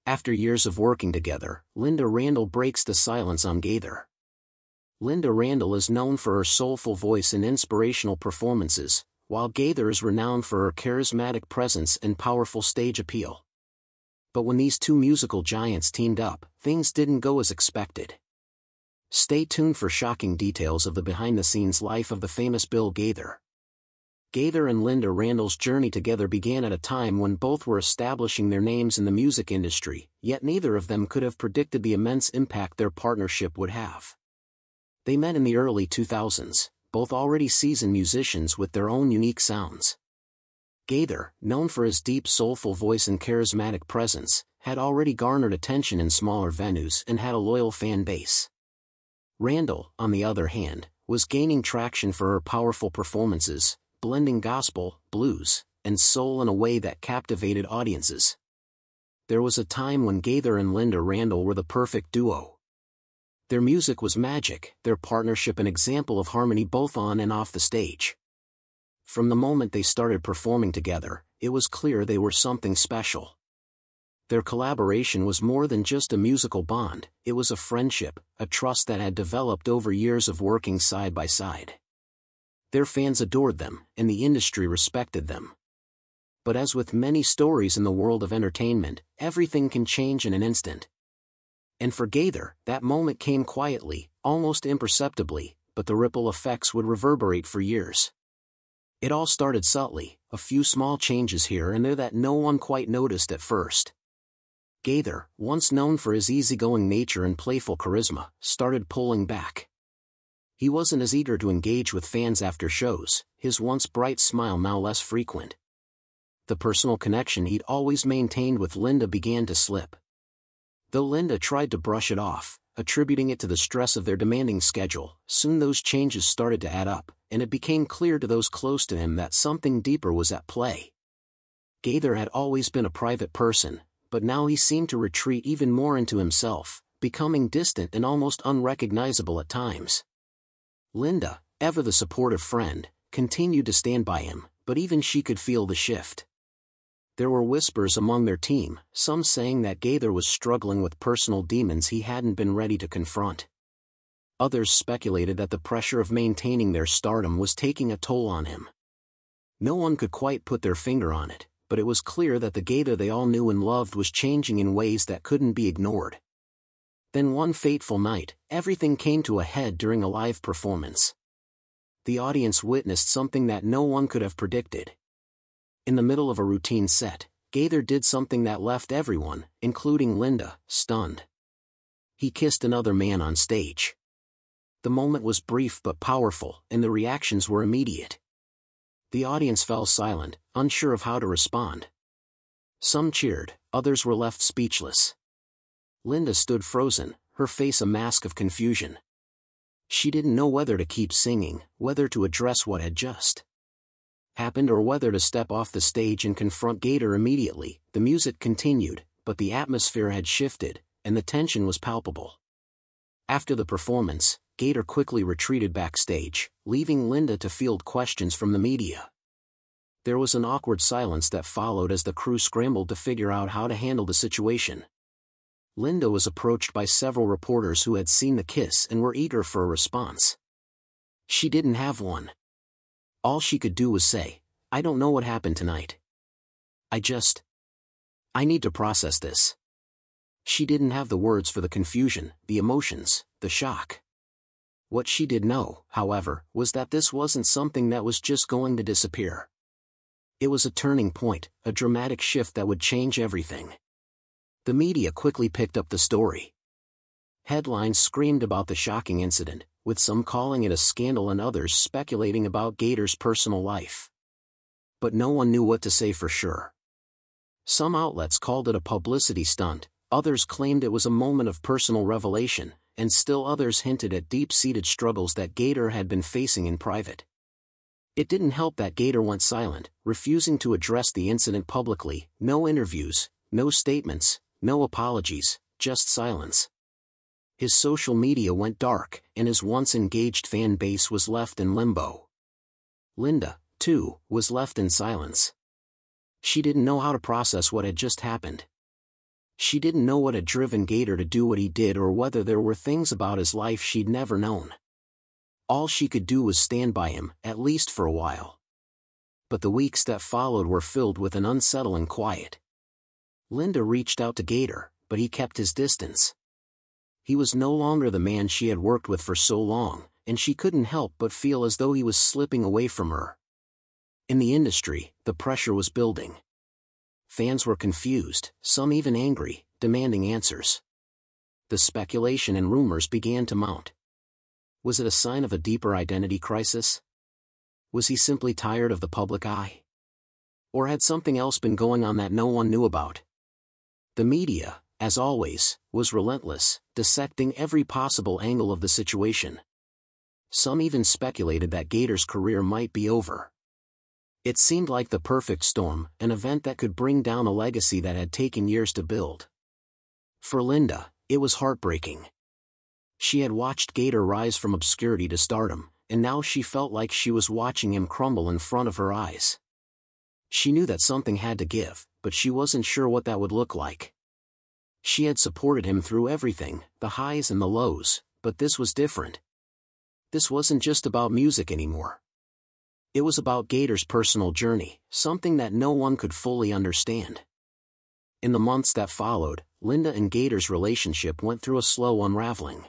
After years of working together, Lynda Randle breaks the silence on Gaither. Lynda Randle is known for her soulful voice and inspirational performances, while Gaither is renowned for her charismatic presence and powerful stage appeal. But when these two musical giants teamed up, things didn't go as expected. Stay tuned for shocking details of the behind-the-scenes life of the famous Bill Gaither. Gaither and Lynda Randle's journey together began at a time when both were establishing their names in the music industry, yet neither of them could have predicted the immense impact their partnership would have. They met in the early 2000s, both already seasoned musicians with their own unique sounds. Gaither, known for his deep soulful voice and charismatic presence, had already garnered attention in smaller venues and had a loyal fan base. Randle, on the other hand, was gaining traction for her powerful performances, blending gospel, blues, and soul in a way that captivated audiences. There was a time when Gaither and Lynda Randle were the perfect duo. Their music was magic, their partnership an example of harmony both on and off the stage. From the moment they started performing together, it was clear they were something special. Their collaboration was more than just a musical bond, it was a friendship, a trust that had developed over years of working side by side. Their fans adored them, and the industry respected them. But as with many stories in the world of entertainment, everything can change in an instant. And for Gaither, that moment came quietly, almost imperceptibly, but the ripple effects would reverberate for years. It all started subtly, a few small changes here and there that no one quite noticed at first. Gaither, once known for his easygoing nature and playful charisma, started pulling back. He wasn't as eager to engage with fans after shows, his once bright smile now less frequent. The personal connection he'd always maintained with Lynda began to slip. Though Lynda tried to brush it off, attributing it to the stress of their demanding schedule, soon those changes started to add up, and it became clear to those close to him that something deeper was at play. Gaither had always been a private person, but now he seemed to retreat even more into himself, becoming distant and almost unrecognizable at times. Lynda, ever the supportive friend, continued to stand by him, but even she could feel the shift. There were whispers among their team, some saying that Gaither was struggling with personal demons he hadn't been ready to confront. Others speculated that the pressure of maintaining their stardom was taking a toll on him. No one could quite put their finger on it, but it was clear that the Gaither they all knew and loved was changing in ways that couldn't be ignored. Then one fateful night, everything came to a head during a live performance. The audience witnessed something that no one could have predicted. In the middle of a routine set, Gaither did something that left everyone, including Lynda, stunned. He kissed another man on stage. The moment was brief but powerful, and the reactions were immediate. The audience fell silent, unsure of how to respond. Some cheered, others were left speechless. Lynda stood frozen, her face a mask of confusion. She didn't know whether to keep singing, whether to address what had just happened or whether to step off the stage and confront Gaither immediately. The music continued, but the atmosphere had shifted, and the tension was palpable. After the performance, Gaither quickly retreated backstage, leaving Lynda to field questions from the media. There was an awkward silence that followed as the crew scrambled to figure out how to handle the situation. Lynda was approached by several reporters who had seen the kiss and were eager for a response. She didn't have one. All she could do was say, "I don't know what happened tonight. I need to process this." She didn't have the words for the confusion, the emotions, the shock. What she did know, however, was that this wasn't something that was just going to disappear. It was a turning point, a dramatic shift that would change everything. The media quickly picked up the story. Headlines screamed about the shocking incident, with some calling it a scandal and others speculating about Gaither's personal life. But no one knew what to say for sure. Some outlets called it a publicity stunt, others claimed it was a moment of personal revelation, and still others hinted at deep-seated struggles that Gaither had been facing in private. It didn't help that Gaither went silent, refusing to address the incident publicly. No interviews, no statements, no apologies, just silence. His social media went dark, and his once engaged fan base was left in limbo. Lynda, too, was left in silence. She didn't know how to process what had just happened. She didn't know what had driven Gaither to do what he did or whether there were things about his life she'd never known. All she could do was stand by him, at least for a while. But the weeks that followed were filled with an unsettling quiet. Lynda reached out to Gaither, but he kept his distance. He was no longer the man she had worked with for so long, and she couldn't help but feel as though he was slipping away from her. In the industry, the pressure was building. Fans were confused, some even angry, demanding answers. The speculation and rumors began to mount. Was it a sign of a deeper identity crisis? Was he simply tired of the public eye? Or had something else been going on that no one knew about? The media, as always, was relentless, dissecting every possible angle of the situation. Some even speculated that Gaither's career might be over. It seemed like the perfect storm, an event that could bring down a legacy that had taken years to build. For Lynda, it was heartbreaking. She had watched Gaither rise from obscurity to stardom, and now she felt like she was watching him crumble in front of her eyes. She knew that something had to give, but she wasn't sure what that would look like. She had supported him through everything, the highs and the lows, but this was different. This wasn't just about music anymore. It was about Gaither's personal journey, something that no one could fully understand. In the months that followed, Lynda and Gaither's relationship went through a slow unraveling.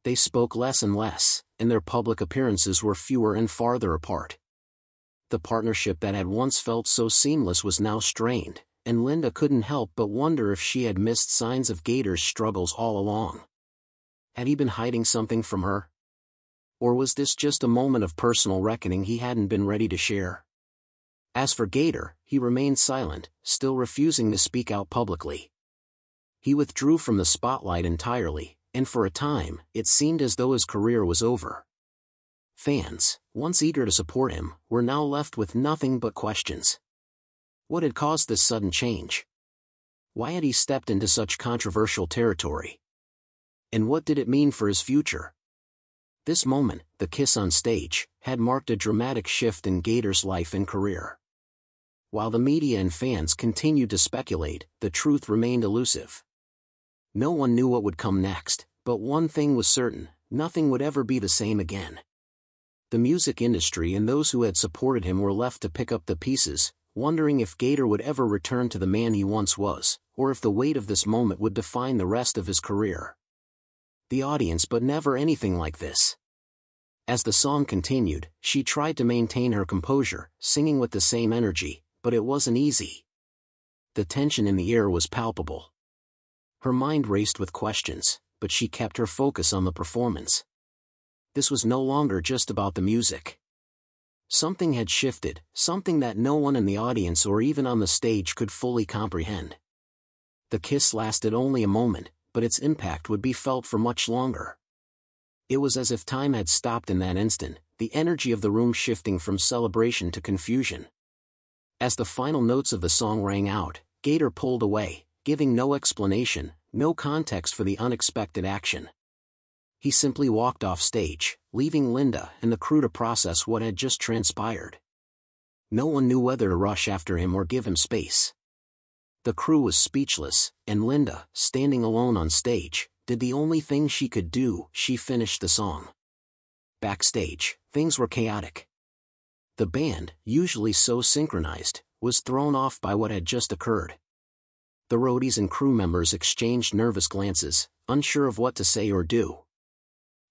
They spoke less and less, and their public appearances were fewer and farther apart. The partnership that had once felt so seamless was now strained, and Lynda couldn't help but wonder if she had missed signs of Gaither's struggles all along. Had he been hiding something from her? Or was this just a moment of personal reckoning he hadn't been ready to share? As for Gaither, he remained silent, still refusing to speak out publicly. He withdrew from the spotlight entirely, and for a time, it seemed as though his career was over. Fans, once eager to support him, were now left with nothing but questions. What had caused this sudden change? Why had he stepped into such controversial territory? And what did it mean for his future? This moment, the kiss on stage, had marked a dramatic shift in Gaither's life and career. While the media and fans continued to speculate, the truth remained elusive. No one knew what would come next, but one thing was certain: nothing would ever be the same again. The music industry and those who had supported him were left to pick up the pieces, wondering if Gaither would ever return to the man he once was, or if the weight of this moment would define the rest of his career. The audience, but never anything like this. As the song continued, she tried to maintain her composure, singing with the same energy, but it wasn't easy. The tension in the air was palpable. Her mind raced with questions, but she kept her focus on the performance. This was no longer just about the music. Something had shifted, something that no one in the audience or even on the stage could fully comprehend. The kiss lasted only a moment, but its impact would be felt for much longer. It was as if time had stopped in that instant, the energy of the room shifting from celebration to confusion. As the final notes of the song rang out, Gaither pulled away, giving no explanation, no context for the unexpected action. He simply walked off stage, leaving Lynda and the crew to process what had just transpired. No one knew whether to rush after him or give him space. The crew was speechless, and Lynda, standing alone on stage, did the only thing she could do: she finished the song. Backstage, things were chaotic. The band, usually so synchronized, was thrown off by what had just occurred. The roadies and crew members exchanged nervous glances, unsure of what to say or do.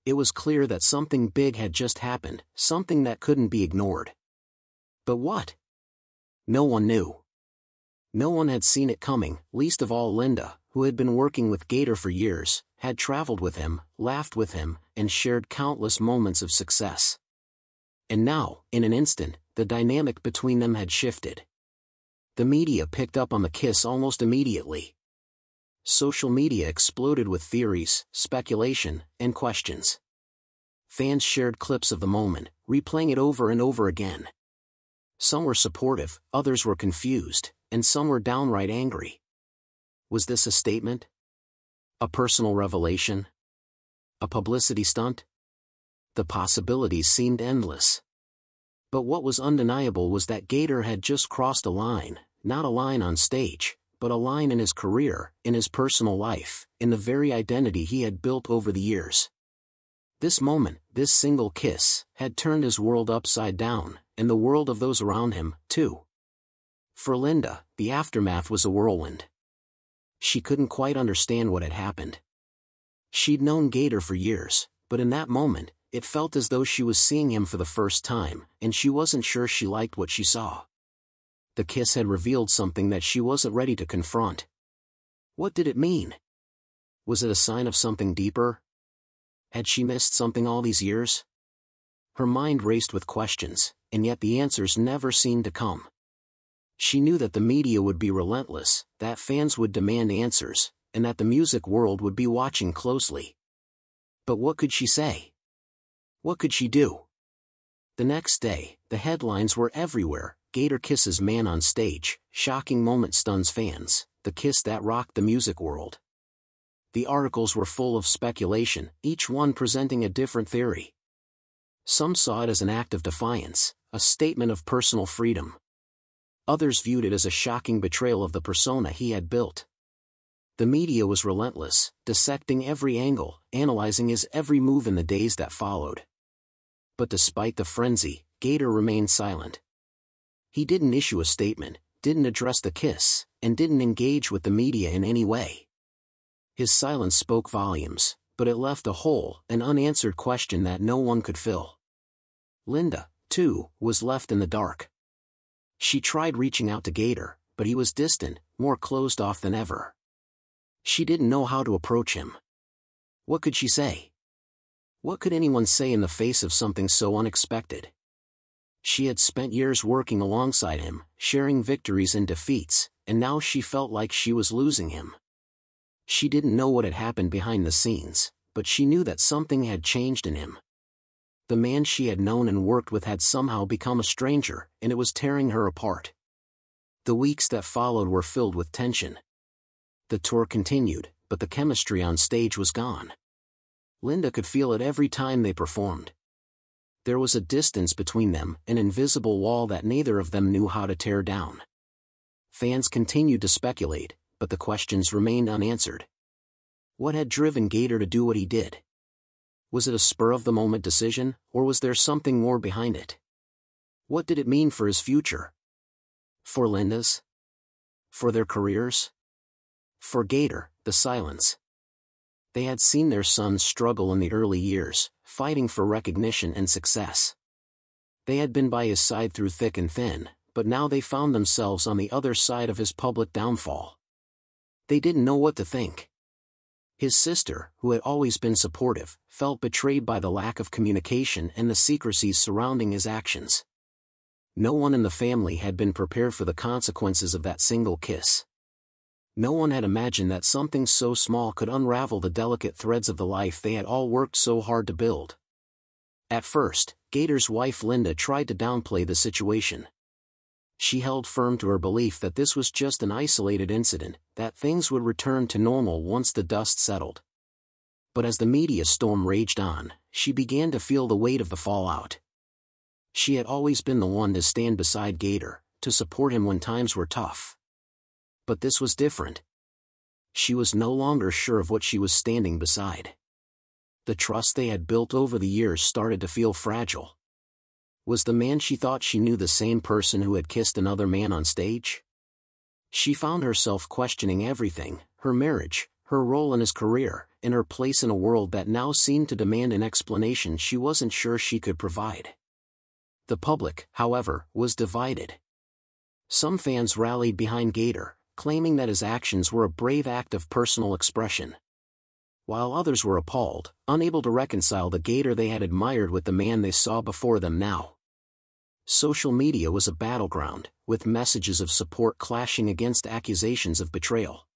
It was clear that something big had just happened, something that couldn't be ignored. But what? No one knew. No one had seen it coming, least of all Lynda, who had been working with Gaither for years, had traveled with him, laughed with him, and shared countless moments of success. And now, in an instant, the dynamic between them had shifted. The media picked up on the kiss almost immediately. Social media exploded with theories, speculation, and questions. Fans shared clips of the moment, replaying it over and over again. Some were supportive, others were confused, and some were downright angry. Was this a statement? A personal revelation? A publicity stunt? The possibilities seemed endless. But what was undeniable was that Gaither had just crossed a line, not a line on stage, but a line in his career, in his personal life, in the very identity he had built over the years. This moment, this single kiss, had turned his world upside down, and the world of those around him, too. For Lynda, the aftermath was a whirlwind. She couldn't quite understand what had happened. She'd known Gaither for years, but in that moment, it felt as though she was seeing him for the first time, and she wasn't sure she liked what she saw. The kiss had revealed something that she wasn't ready to confront. What did it mean? Was it a sign of something deeper? Had she missed something all these years? Her mind raced with questions, and yet the answers never seemed to come. She knew that the media would be relentless, that fans would demand answers, and that the music world would be watching closely. But what could she say? What could she do? The next day, the headlines were everywhere. Gaither kisses man on stage, shocking moment stuns fans, the kiss that rocked the music world. The articles were full of speculation, each one presenting a different theory. Some saw it as an act of defiance, a statement of personal freedom. Others viewed it as a shocking betrayal of the persona he had built. The media was relentless, dissecting every angle, analyzing his every move in the days that followed. But despite the frenzy, Gaither remained silent. He didn't issue a statement, didn't address the kiss, and didn't engage with the media in any way. His silence spoke volumes, but it left a hole, an unanswered question that no one could fill. Lynda, too, was left in the dark. She tried reaching out to Gaither, but he was distant, more closed off than ever. She didn't know how to approach him. What could she say? What could anyone say in the face of something so unexpected? She had spent years working alongside him, sharing victories and defeats, and now she felt like she was losing him. She didn't know what had happened behind the scenes, but she knew that something had changed in him. The man she had known and worked with had somehow become a stranger, and it was tearing her apart. The weeks that followed were filled with tension. The tour continued, but the chemistry on stage was gone. Lynda could feel it every time they performed. There was a distance between them, an invisible wall that neither of them knew how to tear down. Fans continued to speculate, but the questions remained unanswered. What had driven Gaither to do what he did? Was it a spur-of-the-moment decision, or was there something more behind it? What did it mean for his future? For Lynda's? For their careers? For Gaither, the silence. They had seen their son struggle in the early years, fighting for recognition and success. They had been by his side through thick and thin, but now they found themselves on the other side of his public downfall. They didn't know what to think. His sister, who had always been supportive, felt betrayed by the lack of communication and the secrecies surrounding his actions. No one in the family had been prepared for the consequences of that single kiss. No one had imagined that something so small could unravel the delicate threads of the life they had all worked so hard to build. At first, Gaither's wife Lynda tried to downplay the situation. She held firm to her belief that this was just an isolated incident, that things would return to normal once the dust settled. But as the media storm raged on, she began to feel the weight of the fallout. She had always been the one to stand beside Gaither, to support him when times were tough. But this was different. She was no longer sure of what she was standing beside. The trust they had built over the years started to feel fragile. Was the man she thought she knew the same person who had kissed another man on stage? She found herself questioning everything, her marriage, her role in his career, and her place in a world that now seemed to demand an explanation she wasn't sure she could provide. The public, however, was divided. Some fans rallied behind Gaither, claiming that his actions were a brave act of personal expression. While others were appalled, unable to reconcile the Gaither they had admired with the man they saw before them now. Social media was a battleground, with messages of support clashing against accusations of betrayal.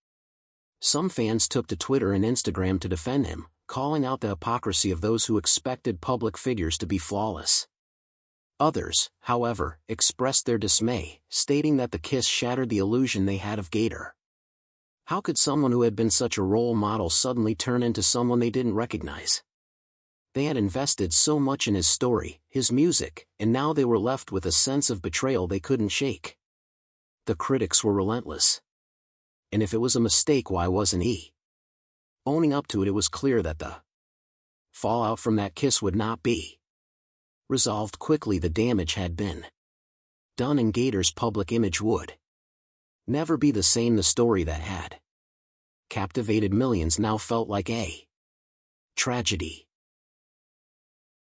Some fans took to Twitter and Instagram to defend him, calling out the hypocrisy of those who expected public figures to be flawless. Others, however, expressed their dismay, stating that the kiss shattered the illusion they had of Gaither. How could someone who had been such a role model suddenly turn into someone they didn't recognize? They had invested so much in his story, his music, and now they were left with a sense of betrayal they couldn't shake. The critics were relentless. And if it was a mistake, why wasn't he owning up to it? It was clear that the fallout from that kiss would not be resolved quickly. The damage had been done, and Gaither's public image would never be the same. The story that had captivated millions now felt like a tragedy.